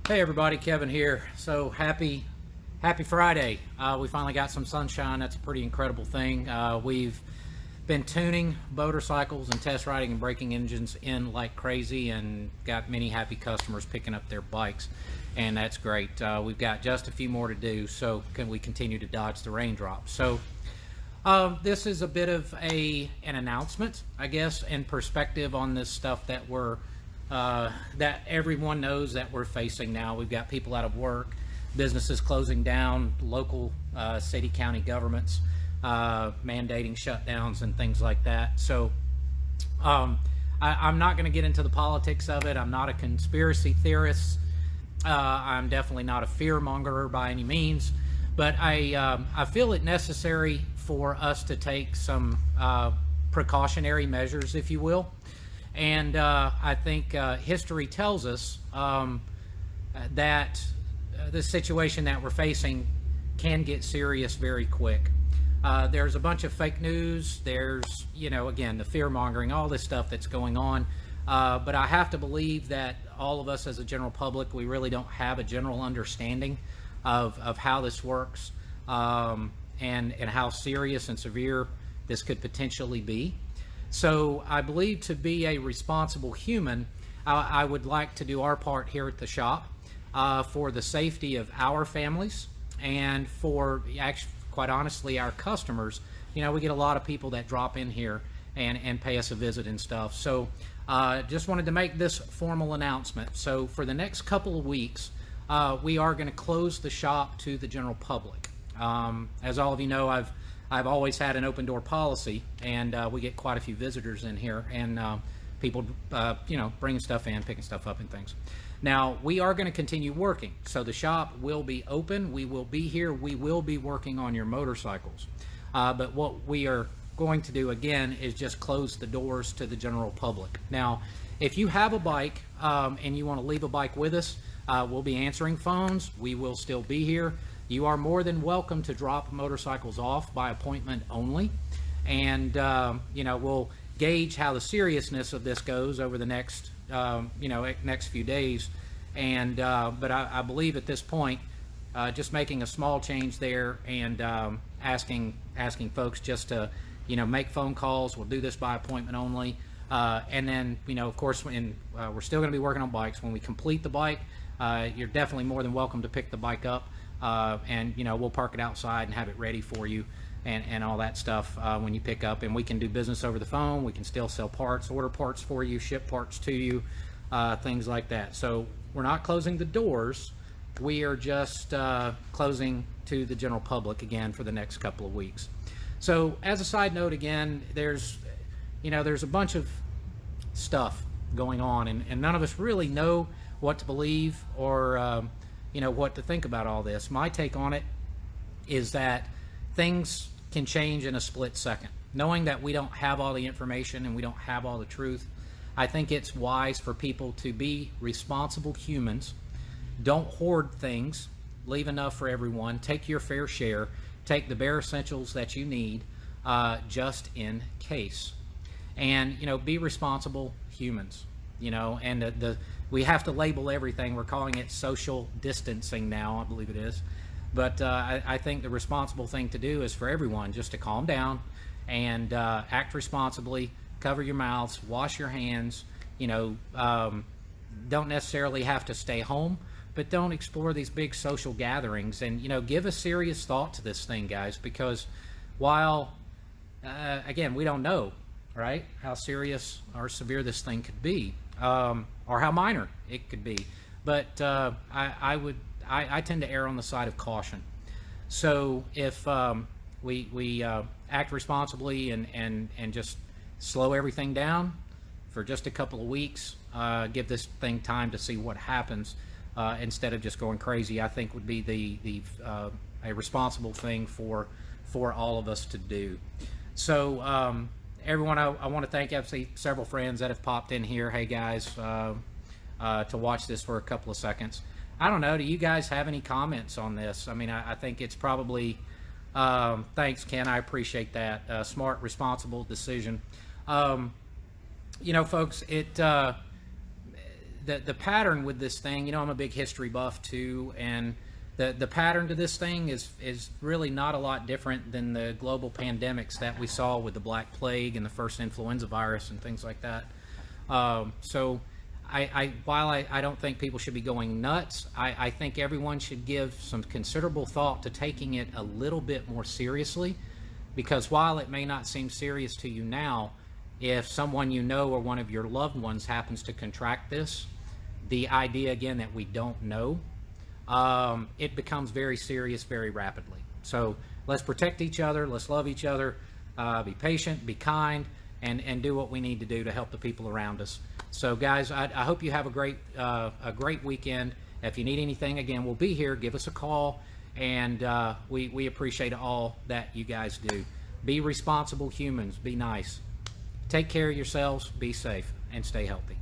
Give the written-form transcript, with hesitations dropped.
Hey everybody, Kevin here. So happy Friday. We finally got some sunshine. That's a pretty incredible thing. We've been tuning motorcycles and test riding and breaking engines in like crazy and got many happy customers picking up their bikes, and that's great. We've got just a few more to do, so can we continue to dodge the raindrops. So this is a bit of an announcement, I guess, and perspective on this stuff that that everyone knows that we're facing now. We've got people out of work, businesses closing down, local city, county governments mandating shutdowns and things like that. So I'm not going to get into the politics of it. I'm not a conspiracy theorist. I'm definitely not a fear mongerer by any means, but I feel it necessary for us to take some precautionary measures, if you will. And I think history tells us that the situation that we're facing can get serious very quick. There's a bunch of fake news. There's, again, the fear mongering, all this stuff that's going on. But I have to believe that all of us as a general public, we really don't have a general understanding of how this works and how serious and severe this could potentially be. So I believe to be a responsible human, I would like to do our part here at the shop for the safety of our families and for, actually, quite honestly, our customers. We get a lot of people that drop in here and pay us a visit and stuff. So just wanted to make this formal announcement. So for the next couple of weeks, we are going to close the shop to the general public. As all of you know, I've always had an open door policy, and we get quite a few visitors in here, and people, bringing stuff in, picking stuff up and things. Now, we are going to continue working, so the shop will be open. We will be here. We will be working on your motorcycles. But what we are going to do, again, is just close the doors to the general public. Now, if you have a bike and you want to leave a bike with us, we'll be answering phones. We will still be here. You are more than welcome to drop motorcycles off by appointment only, and we'll gauge how the seriousness of this goes over the next next few days. And but I believe at this point, just making a small change there and asking folks just to make phone calls. We'll do this by appointment only, and then of course we're still going to be working on bikes. When we complete the bike, you're definitely more than welcome to pick the bike up. And we'll park it outside and have it ready for you and all that stuff when you pick up, and we can do business over the phone. We can still sell parts, order parts for you, ship parts to you, things like that. So we're not closing the doors. We are just closing to the general public again for the next couple of weeks. So as a side note, again, there's a bunch of stuff going on, and none of us really know what to believe or what to think about all this. My take on it is that things can change in a split second. Knowing that we don't have all the information and we don't have all the truth, I think it's wise for people to be responsible humans. Don't hoard things. Leave enough for everyone. Take your fair share. Take the bare essentials that you need just in case. And, be responsible humans. And we have to label everything. We're calling it social distancing now, I believe it is. But I think the responsible thing to do is for everyone just to calm down and act responsibly, cover your mouths, wash your hands. Don't necessarily have to stay home, but don't explore these big social gatherings. And, give a serious thought to this thing, guys, because while, again, we don't know, right, how serious or severe this thing could be. Or how minor it could be, but I tend to err on the side of caution. So if we act responsibly and just slow everything down for just a couple of weeks, give this thing time to see what happens instead of just going crazy, I think would be a responsible thing for all of us to do. So. Everyone, I want to thank, obviously, several friends that have popped in here. Hey, guys, to watch this for a couple of seconds. I don't know, do you guys have any comments on this? I mean, I think it's probably, thanks, Ken, I appreciate that. Smart, responsible decision. Folks, the pattern with this thing, you know, I'm a big history buff too, and the pattern to this thing is really not a lot different than the global pandemics that we saw with the Black Plague and the first influenza virus and things like that. So while I don't think people should be going nuts, I think everyone should give some considerable thought to taking it a little bit more seriously, because while it may not seem serious to you now, if someone you know or one of your loved ones happens to contract this, the idea again that we don't know, it becomes very serious very rapidly. So let's protect each other, let's love each other, be patient, be kind, and do what we need to do to help the people around us. So guys, I hope you have a great weekend. If you need anything, again, we'll be here. Give us a call, and we appreciate all that you guys do. Be responsible humans. Be nice. Take care of yourselves. Be safe, and stay healthy.